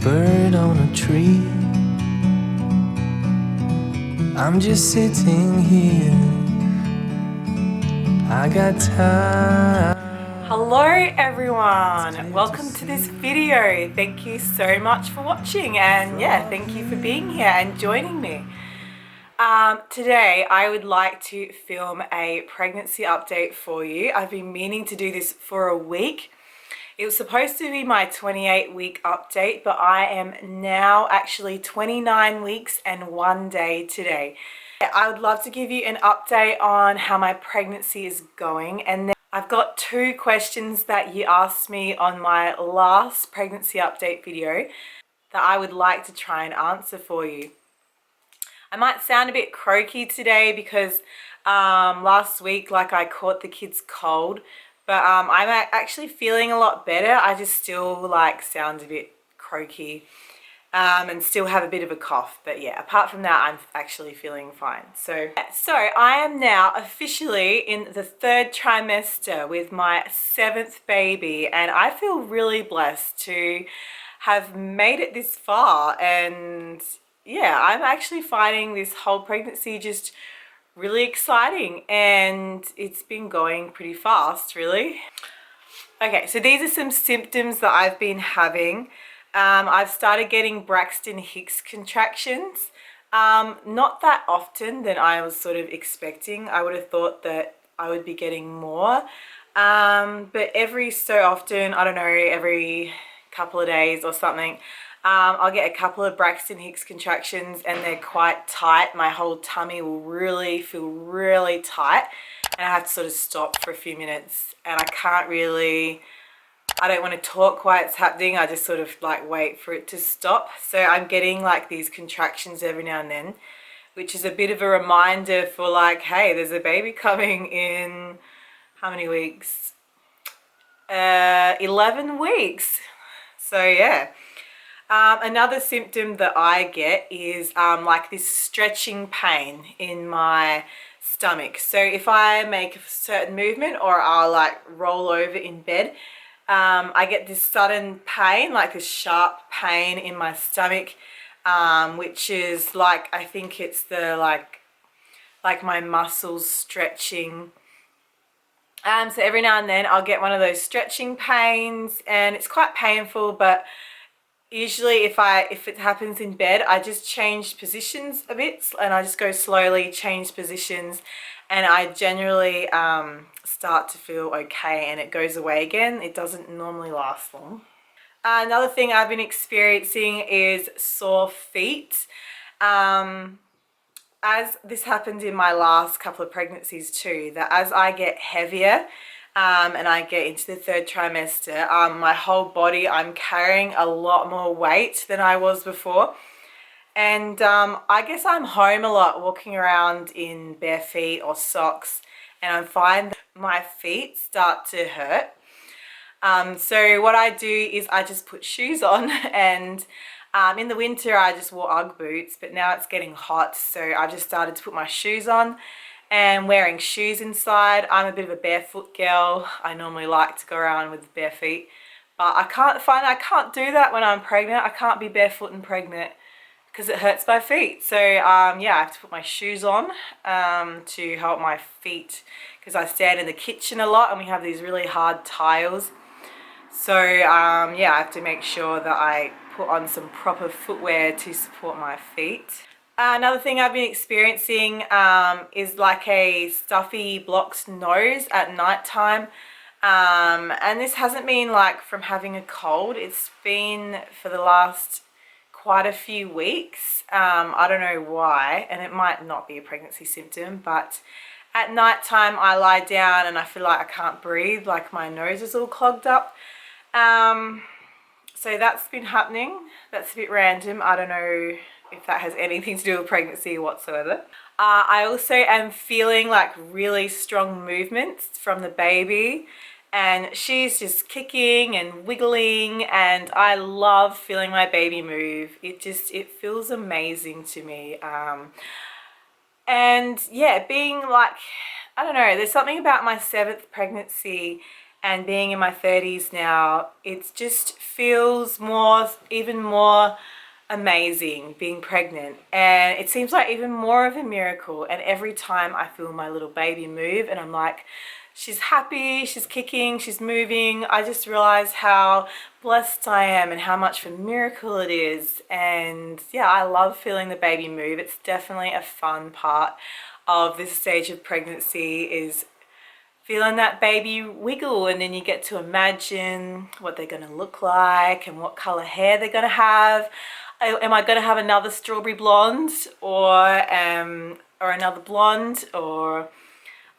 bird on a tree. I'm just sitting here. I got time. Hello everyone, welcome to this video. Thank you so much for watching, and yeah, thank you for being here and joining me. Today I would like to film a pregnancy update for you. I've been meaning to do this for a week. It was supposed to be my 28-week update, but I am now actually 29 weeks and 1 day today. I would love to give you an update on how my pregnancy is going, and then I've got 2 questions that you asked me on my last pregnancy update video that I would like to try and answer for you. I might sound a bit croaky today because last week I caught the kids cold, but I'm actually feeling a lot better. I just still sound a bit croaky and still have a bit of a cough, but yeah, apart from that I'm actually feeling fine. So I am now officially in the 3rd trimester with my 7th baby, and I feel really blessed to have made it this far. And yeah, I'm actually finding this whole pregnancy just really exciting, and it's been going pretty fast, really. Okay, so these are some symptoms that I've been having. I've started getting Braxton Hicks contractions. Not that often than I was sort of expecting. I would have thought that I would be getting more. But every so often, I don't know, every couple of days or something, I'll get a couple of Braxton Hicks contractions, and they're quite tight. My whole tummy will really feel really tight, and I have to sort of stop for a few minutes, and I don't want to talk while it's happening. I just sort of wait for it to stop. So I'm getting these contractions every now and then, which is a bit of a reminder for hey, there's a baby coming in how many weeks? 11 weeks. So yeah. Another symptom that I get is this stretching pain in my stomach. So if I make a certain movement, or I'll roll over in bed, I get this sudden pain, this sharp pain in my stomach, which is I think it's the my muscles stretching. So every now and then I'll get one of those stretching pains, and it's quite painful, but usually if it happens in bed, I just change positions a bit, and I just go slowly, change positions, and I generally start to feel okay, and it goes away again. It doesn't normally last long. Another thing I've been experiencing is sore feet. As this happened in my last couple of pregnancies too, that as I get heavier and I get into the 3rd trimester, my whole body, I'm carrying a lot more weight than I was before. And I guess I'm home a lot, walking around in bare feet or socks, and I find that my feet start to hurt. So what I do is I just put shoes on, and in the winter I just wore Ugg boots, but now it's getting hot, so I've just started to put my shoes on and wearing shoes inside. I'm a bit of a barefoot girl. I normally like to go around with bare feet, but I can't do that when I'm pregnant. I can't be barefoot and pregnant because it hurts my feet. So yeah, I have to put my shoes on to help my feet, because I stand in the kitchen a lot and we have these really hard tiles. So yeah, I have to make sure that I put on some proper footwear to support my feet. Another thing I've been experiencing is a stuffy blocked nose at night time. And this hasn't been from having a cold. It's been for the last quite a few weeks. I don't know why, and it might not be a pregnancy symptom, but at night time I lie down and I feel I can't breathe, my nose is all clogged up. So that's been happening. That's a bit random. I don't know if that has anything to do with pregnancy whatsoever. I also am feeling really strong movements from the baby, and she's just kicking and wiggling, and I love feeling my baby move. It feels amazing to me. And yeah, being I don't know, there's something about my 7th pregnancy and being in my 30s now, it just feels more, even more amazing being pregnant, and it seems like even more of a miracle. And every time I feel my little baby move and I'm like, she's happy, she's kicking, she's moving, I just realize how blessed I am and how much of a miracle it is. And yeah, I love feeling the baby move. It's definitely a fun part of this stage of pregnancy, is feeling that baby wiggle, and then you get to imagine what they're going to look like and what color hair they're going to have. Am I going to have another strawberry blonde, or another blonde? Or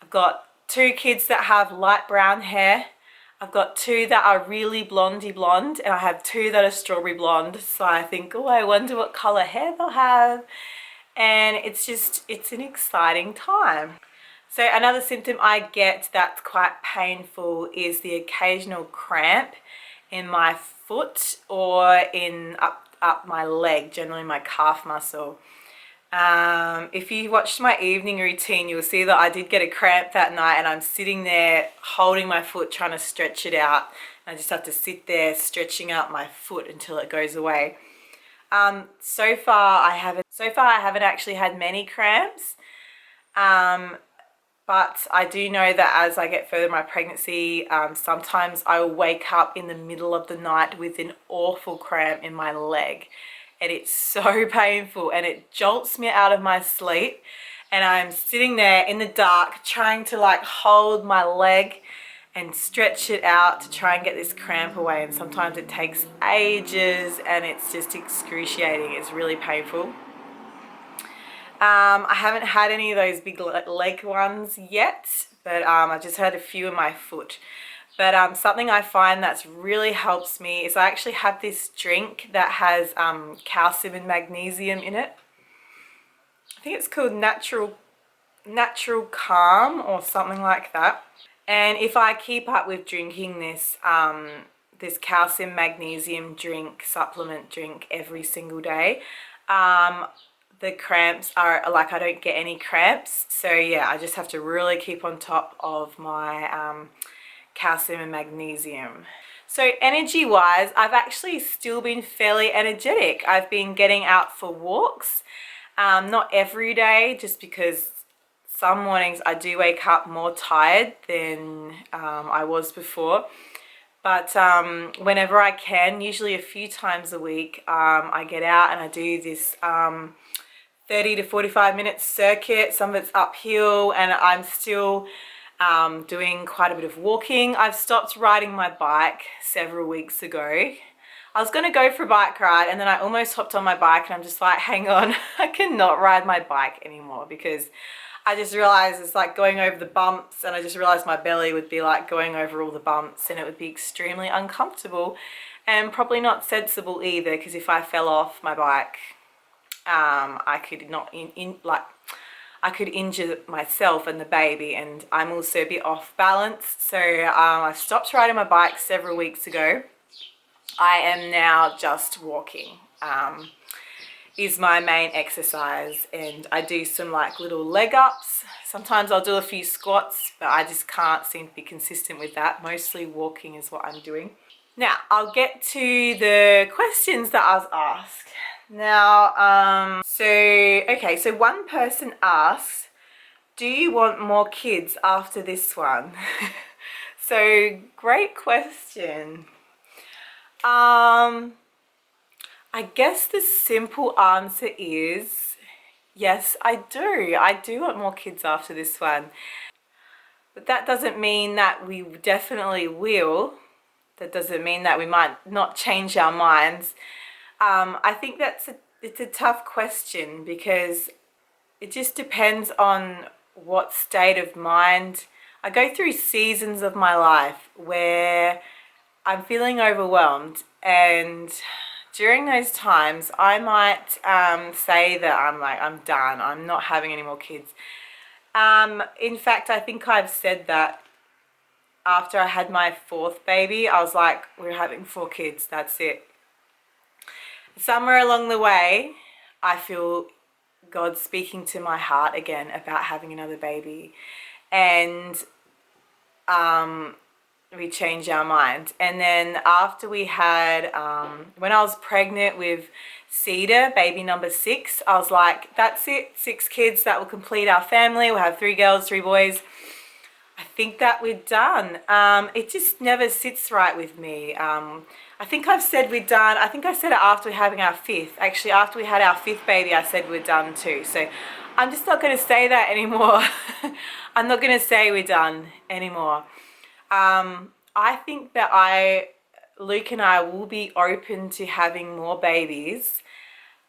I've got 2 kids that have light brown hair. I've got 2 that are really blondie blonde, and I have 2 that are strawberry blonde. So I think, oh, I wonder what color hair they'll have. And it's an exciting time. So another symptom I get that's quite painful is the occasional cramp in my foot or in up my leg, generally my calf muscle. If you watched my evening routine, you'll see that I did get a cramp that night, and I'm sitting there holding my foot trying to stretch it out. I just have to sit there stretching out my foot until it goes away. So far I haven't actually had many cramps. But I do know that as I get further in my pregnancy, sometimes I will wake up in the middle of the night with an awful cramp in my leg. And it's so painful, and it jolts me out of my sleep. And I'm sitting there in the dark trying to like hold my leg and stretch it out to try and get this cramp away. And sometimes it takes ages, and it's just excruciating. It's really painful. I haven't had any of those big leg ones yet, but I just had a few in my foot. But something I find that's really helps me is I actually have this drink that has calcium and magnesium in it. I think it's called Natural Calm or something like that. And if I keep up with drinking this this calcium magnesium drink, supplement drink every single day, the cramps are like, I don't get any cramps. So yeah, I just have to really keep on top of my calcium and magnesium. So energy wise, I've actually still been fairly energetic. I've been getting out for walks, not every day, just because some mornings I do wake up more tired than I was before. But whenever I can, usually a few times a week, I get out and I do this 30 to 45 minute circuit. Some of it's uphill, and I'm still doing quite a bit of walking. I've stopped riding my bike several weeks ago. I was going to go for a bike ride, and then I almost hopped on my bike, and I'm just like, hang on, I cannot ride my bike anymore, because I just realized it's like going over the bumps, and I just realized my belly would be like going over all the bumps, and it would be extremely uncomfortable and probably not sensible either, because if I fell off my bike, I could not I could injure myself and the baby, and I'm also a bit off balance. So I stopped riding my bike several weeks ago. I am now just walking is my main exercise, and I do some like little leg ups. Sometimes I'll do a few squats, but I just can't seem to be consistent with that. Mostly walking is what I'm doing. Now I'll get to the questions that I was asked. Now, so one person asks, do you want more kids after this one? So, great question. I guess the simple answer is, yes, I do. I do want more kids after this one. But that doesn't mean that we definitely will. That doesn't mean that we might not change our minds. I think it's a tough question, because it just depends on what state of mind. I go through seasons of my life where I'm feeling overwhelmed, and during those times I might say that I'm done, I'm not having any more kids. In fact, I think I've said that after I had my 4th baby. I was like, we're having 4 kids, that's it. Somewhere along the way, I feel God speaking to my heart again about having another baby. And we changed our mind. And then after we had, when I was pregnant with Cedar, baby number 6, I was like, that's it, 6 kids, that will complete our family. We'll have 3 girls, 3 boys. I think that we're done. It just never sits right with me. I think I've said we're done. I think I said it after having our 5th. Actually, after we had our 5th baby, I said we're done too. So I'm just not going to say that anymore. I'm not going to say we're done anymore. I think that Luke and I will be open to having more babies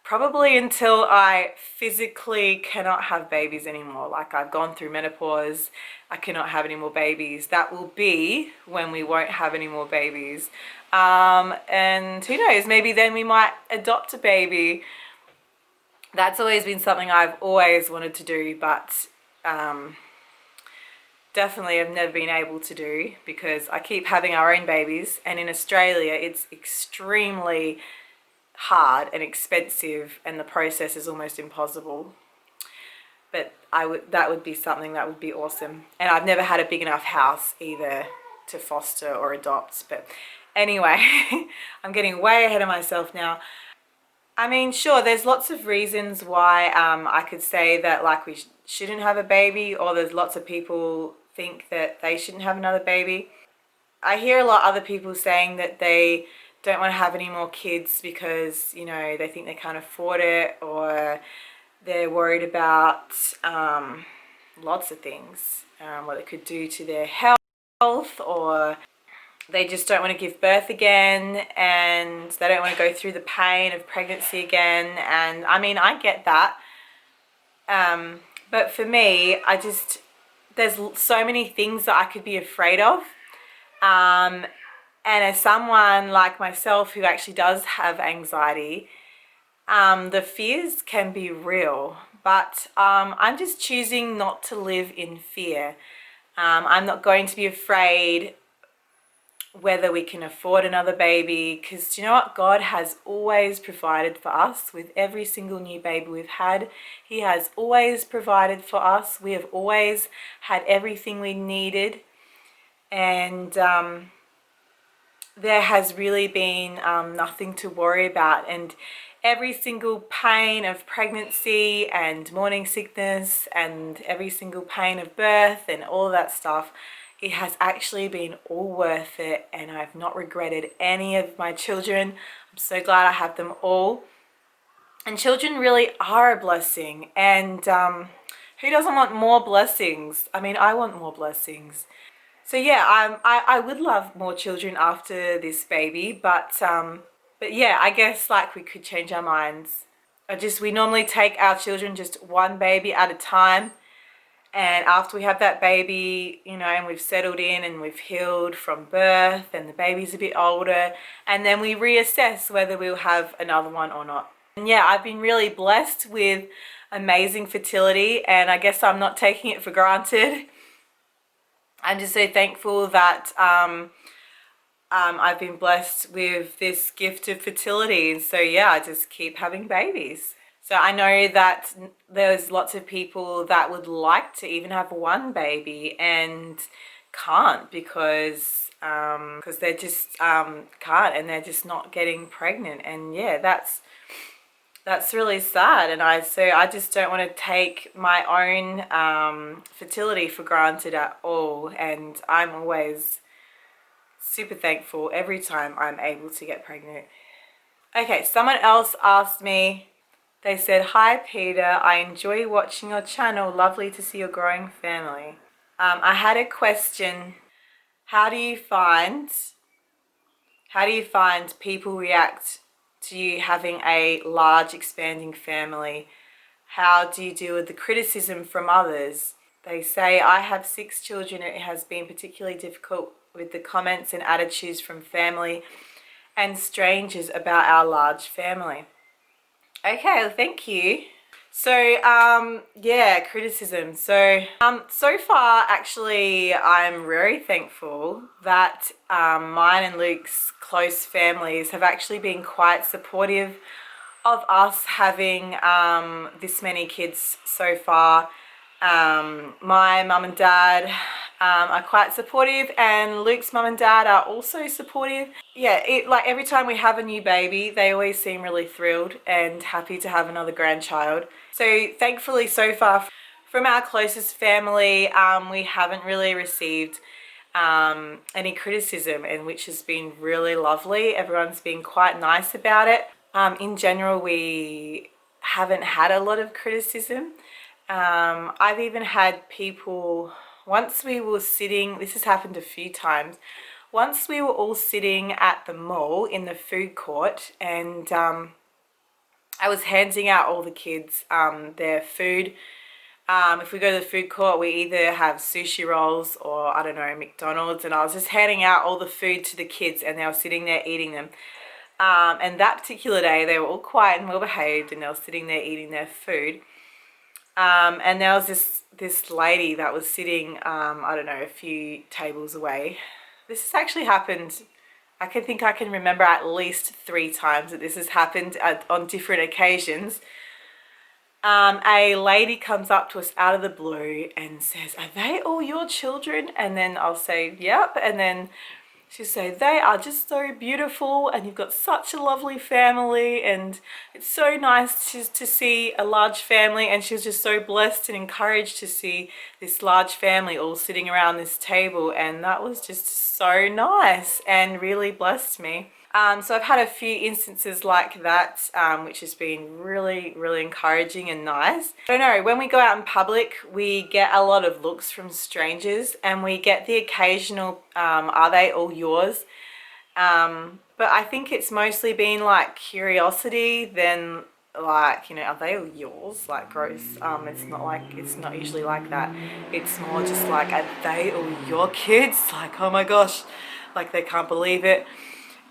probably until I physically cannot have babies anymore. Like, I've gone through menopause, I cannot have any more babies. That will be when we won't have any more babies. And who knows, maybe then we might adopt a baby. That's always been something I've always wanted to do, but definitely I've never been able to do because I keep having our own babies, and in Australia it's extremely hard and expensive, and the process is almost impossible. But that would be something that would be awesome. And I've never had a big enough house either to foster or adopt. But anyway, I'm getting way ahead of myself now. I mean, sure, there's lots of reasons why I could say that, like, we shouldn't have a baby, or there's lots of people think that they shouldn't have another baby. I hear a lot of other people saying that they don't want to have any more kids because, you know, they think they can't afford it, or they're worried about lots of things, what it could do to their health, or they just don't want to give birth again, and they don't want to go through the pain of pregnancy again. And I mean, I get that. But for me, there's so many things that I could be afraid of. And as someone like myself who actually does have anxiety, the fears can be real. But I'm just choosing not to live in fear. I'm not going to be afraid whether we can afford another baby, because you know what, God has always provided for us with every single new baby we've had. He has always provided for us. We have always had everything we needed, and there has really been nothing to worry about. And every single pain of pregnancy and morning sickness and every single pain of birth and all of that stuff, it has actually been all worth it, and I've not regretted any of my children. I'm so glad I have them all. And children really are a blessing, and who doesn't want more blessings? I mean, I want more blessings. So yeah, I would love more children after this baby, but yeah, I guess, like, we could change our minds. We normally take our children just one baby at a time. And after we have that baby, you know, and we've settled in and we've healed from birth and the baby's a bit older, and then we reassess whether we'll have another one or not. And yeah, I've been really blessed with amazing fertility, and I guess I'm not taking it for granted. I'm just so thankful that I've been blessed with this gift of fertility. And so yeah, I just keep having babies. So I know that there's lots of people that would like to even have one baby and can't because they just can't, and they're just not getting pregnant. And yeah, that's really sad. And I just don't want to take my own fertility for granted at all. And I'm always super thankful every time I'm able to get pregnant. Okay, someone else asked me, they said, "Hi Peter, I enjoy watching your channel. Lovely to see your growing family." I had a question. How do you find people react to you having a large expanding family? How do you deal with the criticism from others? They say, "I have 6 children. It has been particularly difficult with the comments and attitudes from family and strangers about our large family." Okay, well, thank you. So, yeah, criticism. So far, actually, I'm very thankful that mine and Luke's close families have actually been quite supportive of us having this many kids so far. My mum and dad are quite supportive, and Luke's mum and dad are also supportive. Yeah, like every time we have a new baby, they always seem really thrilled and happy to have another grandchild. So thankfully so far from our closest family, we haven't really received any criticism, and which has been really lovely. Everyone's been quite nice about it. In general, we haven't had a lot of criticism. I've even had people, once we were sitting, this has happened a few times, once we were all sitting at the mall in the food court, and I was handing out all the kids their food. If we go to the food court, we either have sushi rolls or, I don't know, McDonald's, and I was just handing out all the food to the kids, and they were sitting there eating them. And that particular day, they were all quiet and well behaved, and they were sitting there eating their food. And there was this lady that was sitting, I don't know, a few tables away. This has actually happened, I can remember at least 3 times that this has happened on different occasions. A lady comes up to us out of the blue and says, "Are they all your children?" And then I'll say, "Yep." And then she'll say, "They are just so beautiful, and you've got such a lovely family, and it's so nice to see a large family." And she was just so blessed and encouraged to see this large family all sitting around this table, and that was just so nice and really blessed me. So I've had a few instances like that, which has been really, really encouraging and nice. I don't know, when we go out in public, we get a lot of looks from strangers, and we get the occasional, "Are they all yours?" But I think it's mostly been like curiosity than like, you know, "Are they all yours?" Like gross. It's not usually like that. It's more just like, "Are they all your kids?" Like, oh my gosh, like they can't believe it.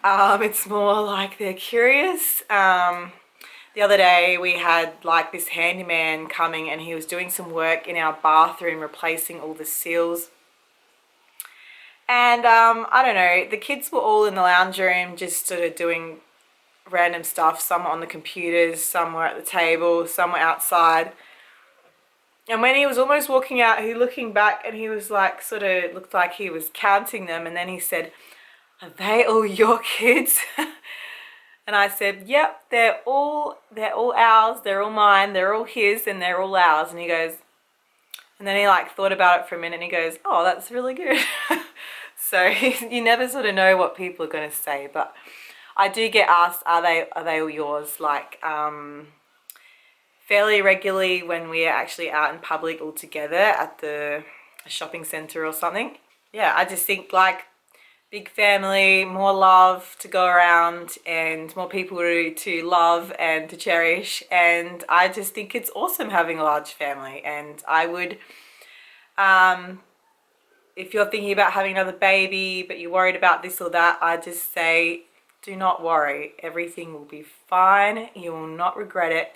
It's more like they're curious. The other day we had like this handyman coming, and he was doing some work in our bathroom, replacing all the seals. And I don't know, the kids were all in the lounge room just sort of doing random stuff. Some were on the computers, some were at the table, some were outside. And when he was almost walking out, he looking back, and he was like, sort of looked like he was counting them, and then he said, "Are they all your kids?" And I said, "Yep, they're all ours, they're all mine, they're all his, and they're all ours." And he goes, and then he like thought about it for a minute, and he goes, "Oh, that's really good." So you never sort of know what people are going to say, but I do get asked, are they all yours, like fairly regularly when we are actually out in public all together at a shopping centre or something. Yeah, I just think like big family, more love to go around, and more people to love and to cherish. And I just think it's awesome having a large family. And I would, if you're thinking about having another baby, but you're worried about this or that, I just say, do not worry. Everything will be fine. You will not regret it.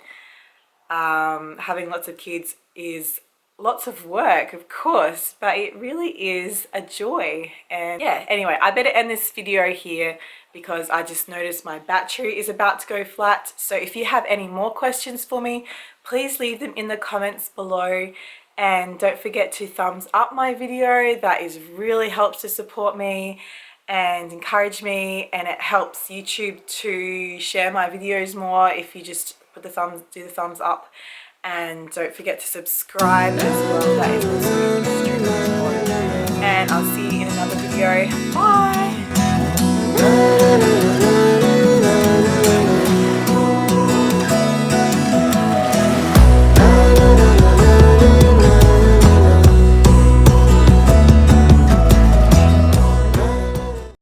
Having lots of kids is lots of work, of course, but it really is a joy. And yeah, anyway, I better end this video here because I just noticed my battery is about to go flat. So if you have any more questions for me, please leave them in the comments below, and don't forget to thumbs up my video. That really helps to support me and encourage me, and it helps YouTube to share my videos more if you just do the thumbs up. And don't forget to subscribe as well, that is also